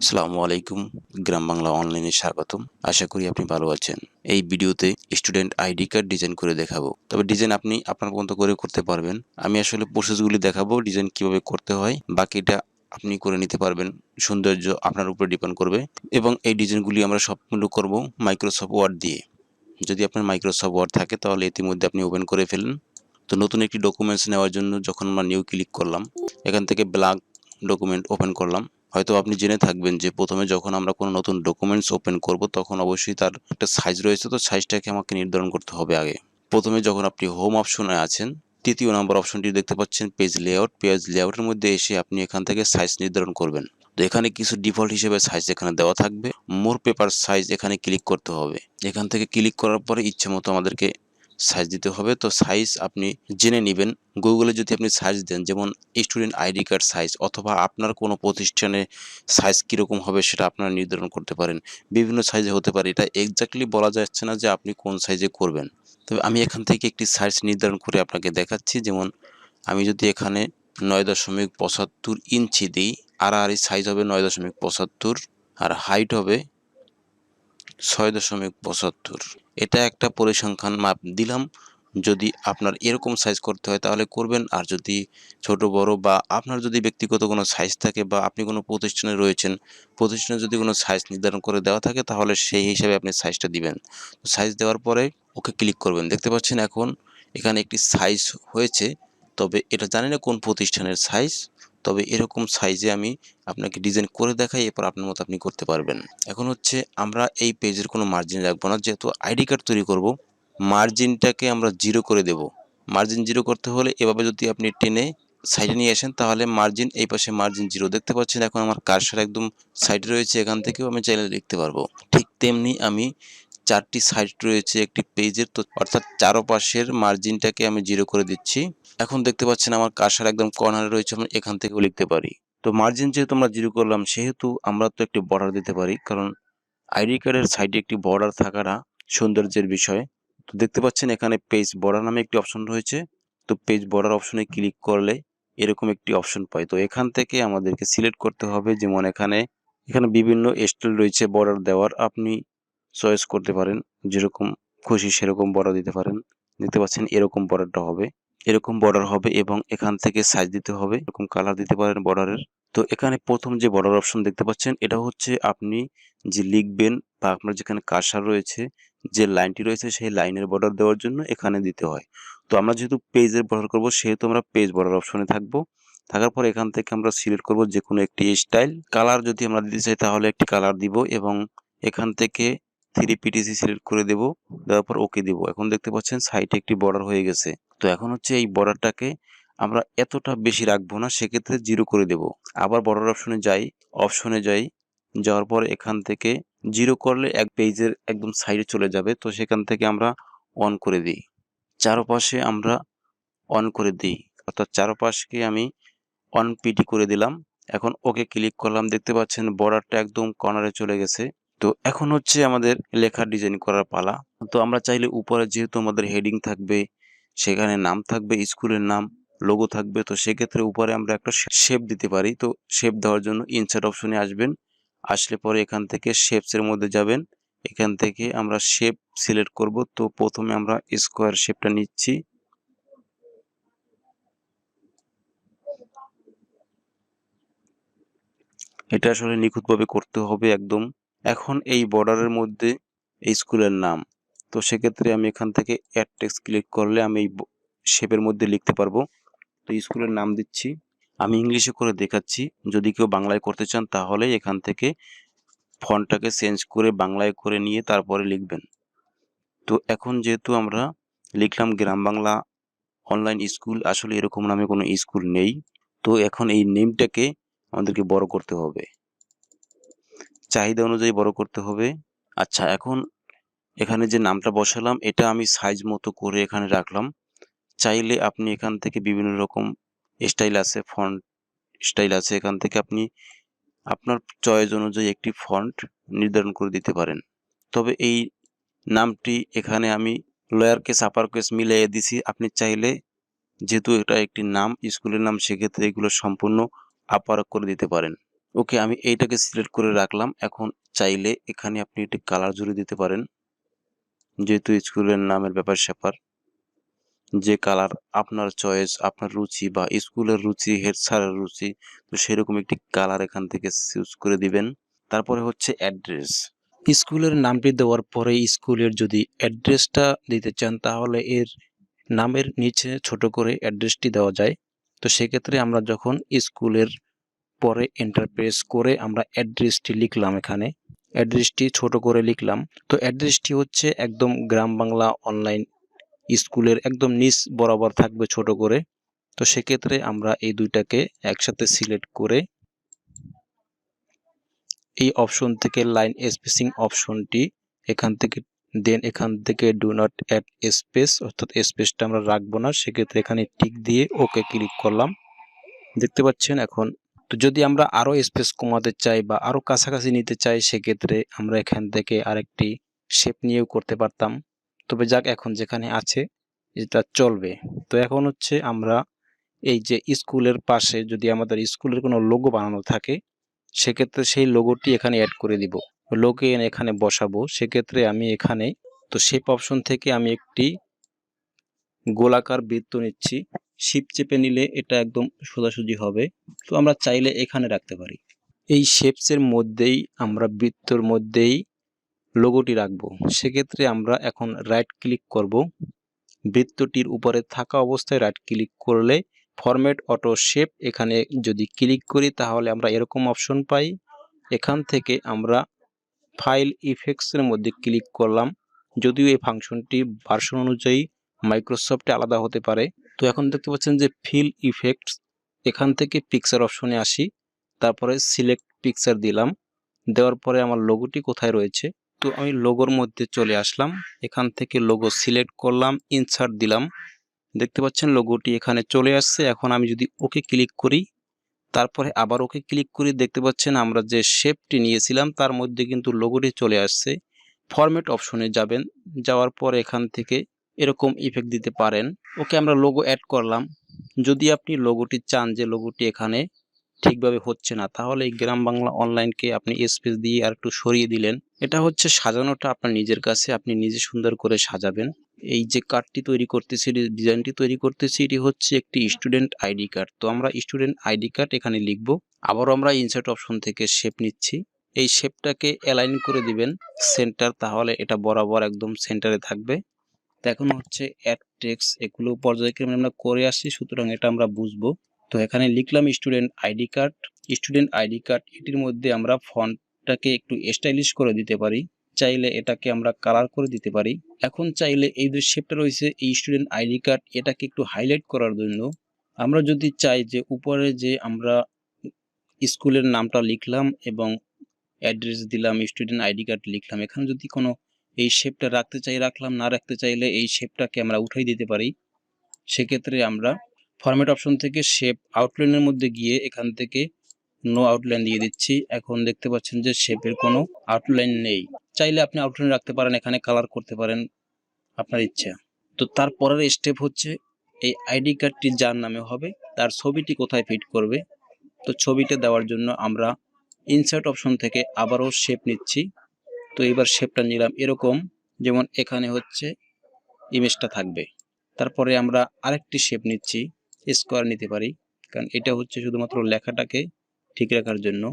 আসসালামু আলাইকুম। গ্রাম বাংলা অনলাইনে স্বাগতম। আশা করি আপনি ভালো আছেন। এই ভিডিওতে স্টুডেন্ট আইডি কার্ড ডিজাইন করে দেখাবো। তবে ডিজাইন আপনি আপনার মতো করে করতে পারবেন। আমি আসলে প্রসেসগুলি দেখাবো ডিজাইন কিভাবে করতে হয়। বাকিটা আপনি করে নিতে পারবেন। সৌন্দর্য আপনার উপরে ডিপেন্ড করবে এবং এই ডিজাইনগুলি আমরা সবগুলো করব মাইক্রোসফট ওয়ার্ড দিয়ে। যদি আপনার মাইক্রোসফট ওয়ার্ড থাকে তাহলে ইতিমধ্যে আপনি ওপেন করে ফেলুন। তো নতুন একটি ডকুমেন্টস নেওয়ার জন্য যখন আমরা নিউ ক্লিক করলাম, এখান থেকে ব্ল্যাঙ্ক ডকুমেন্ট ওপেন করলাম। হয়তো আপনি জেনে থাকবেন যে প্রথমে যখন আমরা কোনো নতুন ডকুমেন্টস ওপেন করব তখন অবশ্যই তার একটা সাইজ রয়েছে, তো সাইজটাকে আমাকে নির্ধারণ করতে হবে আগে। প্রথমে যখন আপনি হোম অপশনে আছেন, তৃতীয় নম্বর অপশনটি দেখতে পাচ্ছেন পেজ লেআউট। পেজ লেআউটের মধ্যে এসে আপনি এখান থেকে সাইজ নির্ধারণ করবেন। তো এখানে কিছু ডিফল্ট হিসেবে সাইজ এখানে দেওয়া থাকবে। মোর পেপার সাইজ এখানে ক্লিক করতে হবে। এখান থেকে ক্লিক করার পরে ইচ্ছে মতো আমাদেরকে সাইজ দিতে হবে। তো সাইজ আপনি জেনে নেবেন। গুগলে যদি আপনি সাইজ দেন, যেমন স্টুডেন্ট আইডি কার্ড সাইজ, অথবা আপনার কোনো প্রতিষ্ঠানে সাইজ কীরকম হবে সেটা আপনারা নির্ধারণ করতে পারেন। বিভিন্ন সাইজে হতে পারে, এটা এক্স্যাক্টলি বলা যাচ্ছে না যে আপনি কোন সাইজে করবেন। তবে আমি এখান থেকে একটি সাইজ নির্ধারণ করে আপনাকে দেখাচ্ছি। যেমন আমি যদি এখানে 9.75 ইঞ্চি দিই, আড়াআড়ি সাইজ হবে 9.75, আর হাইট হবে 6.75। এটা একটা পরিসংখ্যান মাপ দিলাম। যদি আপনার এরকম সাইজ করতে হয় তাহলে করবেন, আর যদি ছোট বড় বা আপনার যদি ব্যক্তিগত কোনো সাইজ থাকে বা আপনি কোনো প্রতিষ্ঠানে রয়েছেন, প্রতিষ্ঠানে যদি কোনো সাইজ নির্ধারণ করে দেওয়া থাকে তাহলে সেই হিসাবে আপনি সাইজটা দিবেন। সাইজ দেওয়ার পরে ওকে ক্লিক করবেন। দেখতে পাচ্ছেন এখন এখানে একটি সাইজ হয়েছে, তবে এটা জানি না কোন প্রতিষ্ঠানের সাইজ। তবে এরকম সাইজে আমি আপনাকে ডিজাইন করে দেখাই, এরপর আপনার মতো আপনি করতে পারবেন। এখন হচ্ছে আমরা এই পেজের কোনো মার্জিন রাখবো না, যেহেতু আইডি কার্ড তৈরি করব। মার্জিনটাকে আমরা 0 করে দেব। মার্জিন 0 করতে হলে এভাবে যদি আপনি টেনে সাইডে নিয়ে আসেন তাহলে মার্জিন এই পাশে মার্জিন 0 দেখতে পাচ্ছেন। এখন আমার কার্সর একদম সাইডে রয়েছে, এখান থেকেও আমি চাইলে লিখতে পারবো। ঠিক তেমনি আমি 4টি সাইড রয়েছে একটি পেজের, তো অর্থাৎ চারপাশের মার্জিনটাকে আমি 0 করে দিচ্ছি। এখন দেখতে পাচ্ছেন আমার কার্সর একদম কর্নারে রয়েছে, আমি এখান থেকেও লিখতে পারি। তো মার্জিন যেহেতু আমরা 0 করলাম, সেহেতু আমরা তো একটি বর্ডার দিতে পারি, কারণ আইডি কার্ডের সাইডে একটি বর্ডার থাকাটা সৌন্দর্যের বিষয়। তো দেখতে পাচ্ছেন এখানে পেজ বর্ডার নামে একটি অপশন রয়েছে। তো পেজ বর্ডার অপশনে ক্লিক করলে এরকম একটি অপশন পাই। তো এখান থেকে আমাদেরকে সিলেক্ট করতে হবে। যেমন এখানে বিভিন্ন স্টাইল রয়েছে বর্ডার দেওয়ার, আপনি চয়েস করতে পারেন, যেরকম খুশি সেরকম বর্ডার দিতে পারেন। দেখতে পাচ্ছেন এরকম বর্ডারটা হবে, এরকম বর্ডার হবে, এবং এখান থেকে সাইজ দিতে হবে, এরকম কালার দিতে পারেন বর্ডারের। তো এখানে প্রথম যে বর্ডার অপশন দেখতে পাচ্ছেন, এটা হচ্ছে আপনি যে লিখবেন বা আপনার যেখানে কার্সর রয়েছে, যে লাইনটি রয়েছে সেই লাইনের বর্ডার দেওয়ার জন্য এখানে দিতে হয়। তো আমরা যেহেতু পেজের বর্ডার করব, সেহেতু আমরা পেজ বর্ডার অপশনে থাকবো। থাকার পর এখান থেকে আমরা সিলেক্ট করব যে কোনো একটি স্টাইল। কালার যদি আমরা দিতে চাই তাহলে একটি কালার দিব, এবং এখান থেকে 3PTC সিলেক্ট করে দেব, দেওয়ার পর ওকে দিব। এখন দেখতে পাচ্ছেন সাইডে একটি বর্ডার হয়ে গেছে। তো এখন হচ্ছে এই বর্ডারটাকে আমরা এতটা বেশি রাখবো না, সেক্ষেত্রে 0 করে দেব। আবার বর্ডার অপশনে যাই, যাওয়ার পর এখান থেকে 0 করলে এক পেজের একদম সাইডে চলে যাবে। তো সেখান থেকে আমরা অন করে দিই, চারপাশে আমরা অন করে দিই, অর্থাৎ চারপাশকে আমি অন পিটি করে দিলাম। এখন ওকে ক্লিক করলাম। দেখতে পাচ্ছেন বর্ডারটা একদম কর্নারে চলে গেছে। তো এখন হচ্ছে আমাদের লেখার ডিজাইন করার পালা। তো আমরা চাইলে উপরে যেহেতু আমাদের হেডিং থাকবে, সেখানে নাম থাকবে, স্কুলের নাম, লোগো থাকবে, তো সেক্ষেত্রে উপরে আমরা একটা শেপ দিতে পারি। তো শেপ দেওয়ার জন্য ইনসার্ট অপশনে আসবেন। আসলে পরে এখান থেকে শেপস এর মধ্যে যাবেন। এখান থেকে আমরা শেপ সিলেক্ট করব। তো প্রথমে আমরা স্কোয়ার শেপটা নিচ্ছি। এটা আসলে নিখুঁতভাবে করতে হবে একদম। এখন এই বর্ডারের মধ্যে এই স্কুলের নাম, তো সেক্ষেত্রে আমি এখান থেকে অ্যাড টেক্সট ক্লিক করলে আমি এই শেপের মধ্যে লিখতে পারবো। তো স্কুলের নাম দিচ্ছি। আমি ইংলিশে করে দেখাচ্ছি, যদি কেউ বাংলায় করতে চান তাহলে এখান থেকে ফন্টটাকে চেঞ্জ করে বাংলায় করে নিয়ে তারপরে লিখবেন। তো এখন যেহেতু আমরা লিখলাম গ্রাম বাংলা অনলাইন স্কুল, আসলে এরকম নামে কোনো স্কুল নেই। তো এখন এই নেমটাকে আমাদেরকে বড় করতে হবে, চাহিদা অনুযায়ী বড় করতে হবে। আচ্ছা, এখন এখানে যে নামটা বসালাম এটা আমি সাইজ মতো করে এখানে রাখলাম। চাইলে আপনি এখান থেকে বিভিন্ন রকম স্টাইল আছে, ফন্ট স্টাইল আছে, এখান থেকে আপনি আপনার চয়েস অনুযায়ী একটি ফন্ট নির্ধারণ করে দিতে পারেন। তবে এই নামটি এখানে আমি লোয়ার কেস আপার কেস মিলিয়ে দিছি। আপনি চাইলে, যেহেতু এটা একটি নাম, স্কুলের নাম, সেক্ষেত্রে এগুলো সম্পূর্ণ আপার করে দিতে পারেন। ওকে, আমি এইটাকে সিলেক্ট করে রাখলাম। এখন চাইলে এখানে আপনি একটি কালার জুড়ে দিতে পারেন, যেহেতু স্কুলের নামের ব্যাপার-স্যাপার। যে কালার আপনার চয়েস, আপনার রুচি বা স্কুলের রুচি, হেড স্যারের রুচি, তো সেরকম একটি কালার এখান থেকে চুজ করে দিবেন। তারপরে হচ্ছে অ্যাড্রেস। স্কুলের নামটি দেওয়ার পরে স্কুলের যদি অ্যাড্রেসটা দিতে চান তাহলে এর নামের নিচে ছোট করে অ্যাড্রেসটি দেওয়া যায়। তো সেক্ষেত্রে আমরা যখন স্কুলের পরে এন্টার প্রেস করে আমরা অ্যাড্রেসটি লিখলাম, এখানে অ্যাড্রেসটি ছোট করে লিখলাম। তো অ্যাড্রেসটি হচ্ছে একদম গ্রাম বাংলা অনলাইন স্কুলের একদম নিচ বরাবর থাকবে ছোট করে। তো সেক্ষেত্রে আমরা এই দুইটাকে একসাথে সিলেক্ট করে এই অপশন থেকে লাইন স্পেসিং অপশনটি এখান থেকে ডু নট অ্যাড স্পেস, অর্থাৎ স্পেসটা আমরা রাখবো না, সেক্ষেত্রে এখানে টিক দিয়ে ওকে ক্লিক করলাম। দেখতে পাচ্ছেন এখন। তো যদি আমরা আরো স্পেস কমাতে চাই বা আরো কাছাকাছি নিতে চাই সেক্ষেত্রে আমরা এখান থেকে আরেকটি শেপ নিয়েও করতে পারতাম। তবে যাক, এখন যেখানে আছে এটা চলবে। তো এখন হচ্ছে আমরা এই যে স্কুলের পাশে যদি আমাদের স্কুলের কোনো লোগো বানানো থাকে সেক্ষেত্রে সেই লোগোটি এখানে অ্যাড করে দিব। লোগো এনে এখানে বসাবো। সেক্ষেত্রে আমি এখানে তো শেপ অপশন থেকে আমি একটি গোলাকার বৃত্ত নিচ্ছি। শিফট চেপে নিলে এটা একদম সোজাসুজি হবে। তো আমরা চাইলে এখানে রাখতে পারি। এই শেপসের মধ্যেই আমরা বৃত্তর মধ্যেই লোগোটি রাখবো। সেক্ষেত্রে আমরা এখন রাইট ক্লিক করব। বৃত্তটির উপরে থাকা অবস্থায় রাইট ক্লিক করলে ফরম্যাট অটো শেপ, এখানে যদি ক্লিক করি তাহলে আমরা এরকম অপশন পাই। এখান থেকে আমরা ফাইল ইফেক্টসের মধ্যে ক্লিক করলাম। যদিও এই ফাংশনটি ভার্সন অনুযায়ী মাইক্রোসফটে আলাদা হতে পারে। তো এখন দেখতে পাচ্ছেন যে ফিল ইফেক্টস, এখান থেকে পিকচার অপশনে আসি, তারপরে সিলেক্ট পিকচার দিলাম। দেওয়ার পরে আমার লোগোটি কোথায় রয়েছে, তো আমি লোগোর মধ্যে চলে আসলাম। এখান থেকে লোগো সিলেক্ট করলাম, ইনসার্ট দিলাম। দেখতে পাচ্ছেন লোগোটি এখানে চলে আসছে। এখন আমি যদি ওকে ক্লিক করি, তারপরে আবার ওকে ক্লিক করি, দেখতে পাচ্ছেন আমরা যে শেপটি নিয়েছিলাম তার মধ্যে কিন্তু লোগোটি চলে আসছে। ফরম্যাট অপশনে যাবেন, যাওয়ার পর এখান থেকে এরকম ইফেক্ট দিতে পারেন। ওকে, আমরা লোগো অ্যাড করলাম। যদি আপনি লোগোটি চান যে লোগোটি এখানে ঠিকভাবে হচ্ছে না, তাহলে এই গ্রাম বাংলা অনলাইনকে আপনি স্পেস দিয়ে আর একটু সরিয়ে দিলেন। এটা হচ্ছে সাজানোটা আপনার নিজের কাছে, আপনি নিজে সুন্দর করে সাজাবেন। এই যে কার্ডটি তৈরি করতেছি, ডিজাইনটি তৈরি করতেছি, এটি হচ্ছে একটি স্টুডেন্ট আইডি কার্ড। তো আমরা স্টুডেন্ট আইডি কার্ড এখানে লিখব। আবারও আমরা ইনসার্ট অপশন থেকে শেপ নিচ্ছি। এই শেপটাকে অ্যালাইন করে দিবেন সেন্টার, তাহলে এটা বরাবর একদম সেন্টারে থাকবে। তো এখন হচ্ছে অ্যাড টেক্সট, এগুলো পর্যায়ক্রমে আমরা করে আসছি, সুতরাং এটা আমরা বুঝবো। তো এখানে লিখলাম student ID card. Student ID card, এটির মধ্যে আমরা ফন্টটাকে একটু স্টাইলিশ করে দিতে পারি, চাইলে এটাকে আমরা কালার করে দিতে পারি। এখন চাইলে এই যে শেপটা রয়েছে এই স্টুডেন্ট আইডি কার্ড, এটাকে একটু হাইলাইট করার জন্য আমরা যদি চাই যে উপরে যে আমরা স্কুলের নামটা লিখলাম এবং অ্যাড্রেস দিলাম, স্টুডেন্ট আইডি কার্ড লিখলাম, এখানে যদি কোনো এই শেপটা রাখতে চাই রাখলাম, না রাখতে চাইলে এই শেপটাকে আমরা উঠাই দিতে পারি। সেক্ষেত্রে আমরা ফরম্যাট অপশন থেকে শেপ আউটলাইনের মধ্যে গিয়ে এখান থেকে নো আউটলাইন দিয়ে দিচ্ছি। এখন দেখতে পাচ্ছেন যে শেপের কোনো আউটলাইন নেই। চাইলে আপনি আউটলাইন রাখতে পারেন, এখানে কালার করতে পারেন, আপনার ইচ্ছা। তো তারপরের স্টেপ হচ্ছে এই আইডি কার্ডটি যার নামে হবে তার ছবিটি কোথায় ফিট করবে। তো ছবিটা দেওয়ার জন্য আমরা ইনসার্ট অপশন থেকে আবারও শেপ নিচ্ছি। তো এবার শেপটা নিলাম এরকম, যেমন এখানে হচ্ছে ইমেজটা থাকবে। তারপরে আমরা আরেকটি শেপ নিচ্ছি, স্কোয়ার নিতে পারি, কারণ এটা হচ্ছে শুধুমাত্র লেখাটাকে ঠিক রাখার জন্য।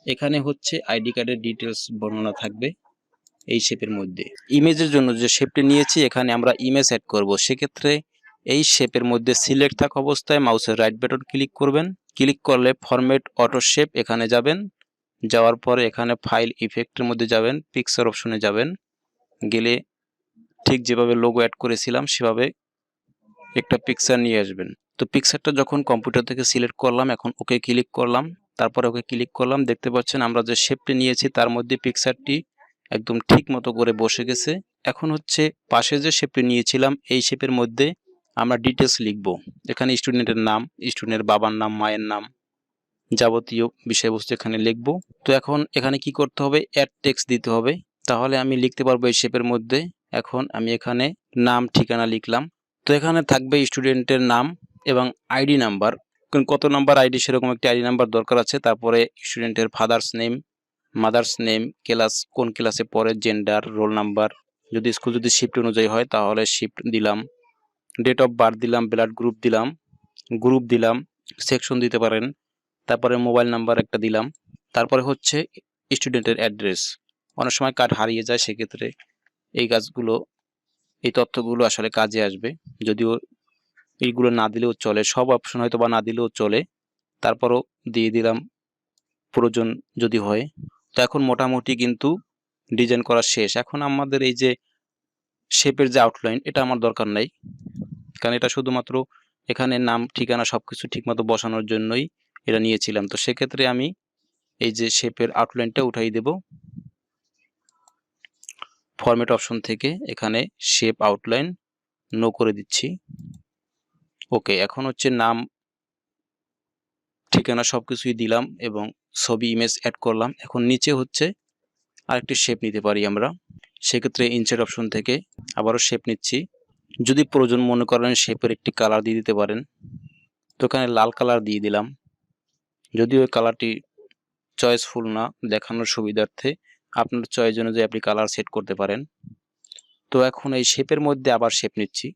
এখানে হচ্ছে আইডি কার্ডের ডিটেলস বর্ণনা থাকবে এই শেপের মধ্যে। ইমেজের জন্য যে শেপটি নিয়েছি এখানে আমরা ইমেজ অ্যাড করব। সেক্ষেত্রে এই শেপের মধ্যে সিলেক্ট থাকা অবস্থায় মাউসের রাইট বাটন ক্লিক করবেন। ক্লিক করলে ফরম্যাট অটো শেপ এখানে যাবেন। যাওয়ার পরে এখানে ফাইল ইফেক্টের মধ্যে যাবেন, পিকচার অপশনে যাবেন। গেলে ঠিক যেভাবে লোগো অ্যাড করেছিলাম সেভাবে একটা পিকচার নিয়ে আসবেন। তো পিকচারটা যখন কম্পিউটার থেকে সিলেক্ট করলাম, এখন ওকে ক্লিক করলাম, তারপরে ওকে ক্লিক করলাম। দেখতে পাচ্ছেন আমরা যে শেপটি নিয়েছি তার মধ্যে পিকচারটি একদম ঠিক মতো করে বসে গেছে। এখন হচ্ছে পাশে যে শেপটি নিয়েছিলাম এই শেপের মধ্যে আমরা ডিটেলস লিখব। এখানে স্টুডেন্টের নাম, স্টুডেন্টের বাবার নাম, মায়ের নাম, যাবতীয় বিষয়বস্তু এখানে লিখব। তো এখন এখানে কি করতে হবে, অ্যাড টেক্সট দিতে হবে, তাহলে আমি লিখতে পারবো এই শেপের মধ্যে। এখন আমি এখানে নাম ঠিকানা লিখলাম। তো এখানে থাকবে স্টুডেন্টের নাম এবং আইডি নাম্বার, কত নাম্বার আইডি সেরকম একটি আইডি নাম্বার দরকার আছে। তারপরে স্টুডেন্টের father's name, mother's name, class কোন ক্লাসে পড়ে, জেন্ডার, রোল নাম্বার, যদি স্কুল যদি শিফট অনুযায়ী হয় তাহলে শিফট দিলাম, ডেট অফ বার্থ দিলাম, ব্লাড গ্রুপ দিলাম, সেকশন দিতে পারেন, তারপরে মোবাইল নাম্বার একটা দিলাম। তারপরে হচ্ছে স্টুডেন্টের অ্যাড্রেস। অনেক সময় কার্ড হারিয়ে যায়, সেক্ষেত্রে এই তথ্যগুলো আসলে কাজে আসবে। যদিও এইগুলো না দিলেও চলে, সব অপশন হয়তো বা না দিলেও চলে, তারপরও দিয়ে দিলাম প্রয়োজন যদি হয়। তো এখন মোটামুটি কিন্তু ডিজাইন করা শেষ। এখন আমাদের এই যে শেপের যে আউটলাইন, এটা আমার দরকার নাই, কারণ এটা শুধুমাত্র এখানে নাম ঠিকানা সবকিছু ঠিকমতো বসানোর জন্যই এটা নিয়েছিলাম। তো সেক্ষেত্রে আমি এই যে শেপের আউটলাইনটা উঠাই দেব, ফরম্যাট অপশন থেকে এখানে শেপ আউটলাইন নো করে দিচ্ছি। ওকে, এখন হচ্ছে নাম ঠিকানা সবকিছুই দিলাম এবং ছবি ইমেজ অ্যাড করলাম। এখন নিচে হচ্ছে আরেকটি শেপ নিতে পারি আমরা, সেক্ষেত্রে ইনসার্ট অপশন থেকে আবারও শেপ নিচ্ছি। যদি প্রয়োজন মনে করেন শেপের একটি কালার দিয়ে দিতে পারেন, তো এখানে লাল কালার দিয়ে দিলাম, যদিও ওই কালারটি চয়েসফুল না, দেখানোর সুবিধার্থে আপনার চয়েস অনুযায়ী আপনি কালার সেট করতে পারেন। তো এখন এই শেপের মধ্যে আবার শেপ নিচ্ছি।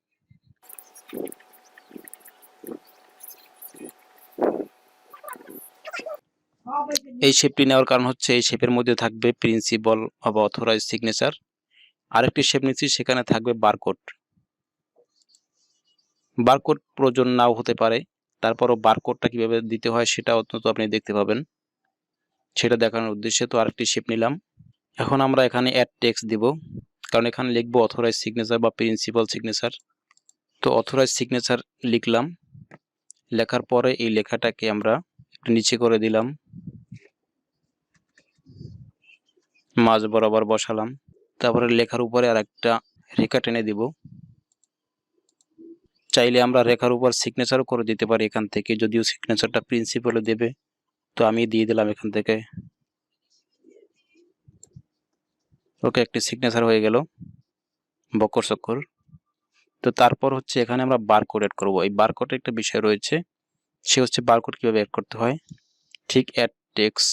এই শেপটি নেওয়ার কারণ হচ্ছে এই শেপের মধ্যে থাকবে প্রিন্সিপাল অথবা অথরাইজ সিগনেচার। আরেকটি শেপ নিচ্ছি, সেখানে থাকবে বারকোড। বারকোড প্রয়োজন নাও হতে পারে, তারপরও বারকোডটা কিভাবে দিতে হয় সেটা অন্তত আপনি দেখতে পাবেন, সেটা দেখানোর উদ্দেশ্যে। তো আরেকটি শেপ নিলাম। এখন আমরা এখানে অ্যাড টেক্সট দিব, কারণ এখানে লিখবো অথরাইজ সিগনেচার বা প্রিন্সিপাল সিগনেচার। তো অথরাইজ সিগনেচার লিখলাম, লেখার পরে এই লেখাটাকে আমরা একটু নিচে করে দিলাম, মাঝ বরাবর বসালাম। তারপরে লেখার উপরে আর একটা রেখা টেনে দিব। চাইলে আমরা রেখার উপর সিগনেচারও করে দিতে পারি এখান থেকে, যদিও সিগনেচারটা প্রিন্সিপালে দেবে, তো আমি দিয়ে দিলাম এখান থেকে। ওকে, একটি সিগনেচার হয়ে গেল বক্কর চক্কর। তো তারপর হচ্ছে এখানে আমরা বারকোড অ্যাড করব। এই বারকোডের একটা বিষয় রয়েছে, সে হচ্ছে বারকোড কিভাবে অ্যাড করতে হয়। ঠিক অ্যাড টেক্সট,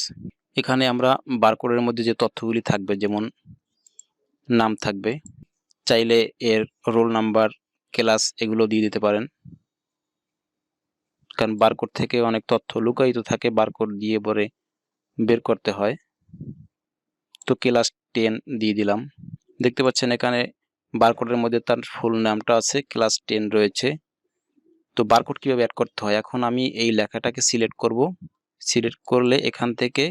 এখানে আমরা বারকোডের মধ্যে যে তথ্যগুলি থাকবে, যেমন নাম থাকবে, চাইলে এর রোল নাম্বার, ক্লাস এগুলো দিয়ে দিতে পারেন, কারণ বারকোড থেকে অনেক তথ্য লুকায়িত থাকে, বারকোড দিয়ে পরে বের করতে হয়। তো ক্লাস 10 দিয়ে দিলাম। দেখতে পাচ্ছেন এখানে বারকোডের মধ্যে তার ফুল নামটা আছে, ক্লাস 10 রয়েছে। তো বারকোড কিভাবে অ্যাড করতে হয়, এখন আমি এই লেখাটাকে সিলেক্ট করব। সিলেক্ট করলে এখান থেকে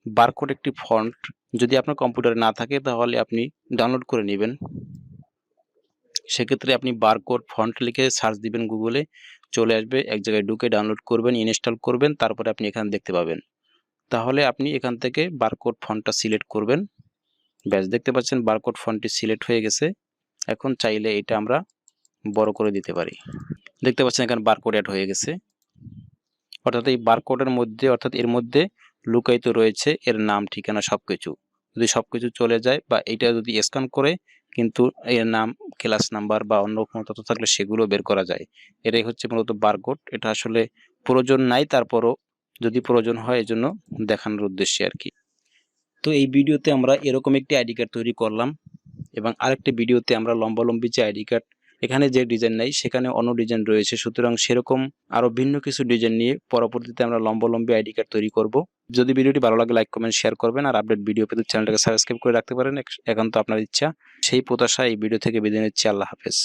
বারকোড একটি ফন্ট, যদি আপনার কম্পিউটারে না থাকে তাহলে আপনি ডাউনলোড করে নেবেন। সেক্ষেত্রে আপনি বারকোড ফন্ট লিখে সার্চ দিবেন, গুগলে চলে আসবে, এক জায়গায় ঢুকে ডাউনলোড করবেন, ইনস্টল করবেন, তারপরে আপনি এখানে দেখতে পাবেন। তাহলে আপনি এখান থেকে বারকোড ফন্টটা সিলেক্ট করবেন। ব্যাস, দেখতে পাচ্ছেন বারকোড ফন্টটি সিলেক্ট হয়ে গেছে। এখন চাইলে এটা আমরা বড় করে দিতে পারি। দেখতে পাচ্ছেন এখানে বারকোড অ্যাড হয়ে গেছে। অর্থাৎ এই বারকোডের মধ্যে, অর্থাৎ এর মধ্যে লুকায়িত রয়েছে এর নাম ঠিকানা সবকিছু। যদি সবকিছু চলে যায় বা এটা যদি স্ক্যান করে, কিন্তু এর নাম, ক্লাস নাম্বার বা অন্য কোনো তথ্য থাকলে সেগুলো বের করা যায়। এটাই হচ্ছে মূলত বারকোড। এটা আসলে প্রয়োজন নাই, তারপরও যদি প্রয়োজন হয় এজন্য দেখানোর উদ্দেশ্যে আর কি। তো এই ভিডিওতে আমরা এরকম একটি আইডি কার্ড তৈরি করলাম, এবং আরেকটি ভিডিওতে আমরা লম্বালম্বি যে আইডি কার্ড, এখানে যে ডিজাইন নাই সেখানে অন্য ডিজাইন রয়েছে, সুতরাং সেরকম আরো ভিন্ন কিছু ডিজাইন নিয়ে পরবর্তীতে আমরা লম্বালম্বি আইডি কার্ড তৈরি করব। যদি ভিডিওটি ভালো লাগে লাইক কমেন্ট শেয়ার করবেন, আর আপডেট ভিডিও পেতে চ্যানেলটাকে সাবস্ক্রাইব করে রাখতে পারেন, এখন তো আপনার ইচ্ছা। সেই প্রত্যাশায় এই ভিডিও থেকে বিদায় নিচ্ছি। আল্লাহ হাফেজ।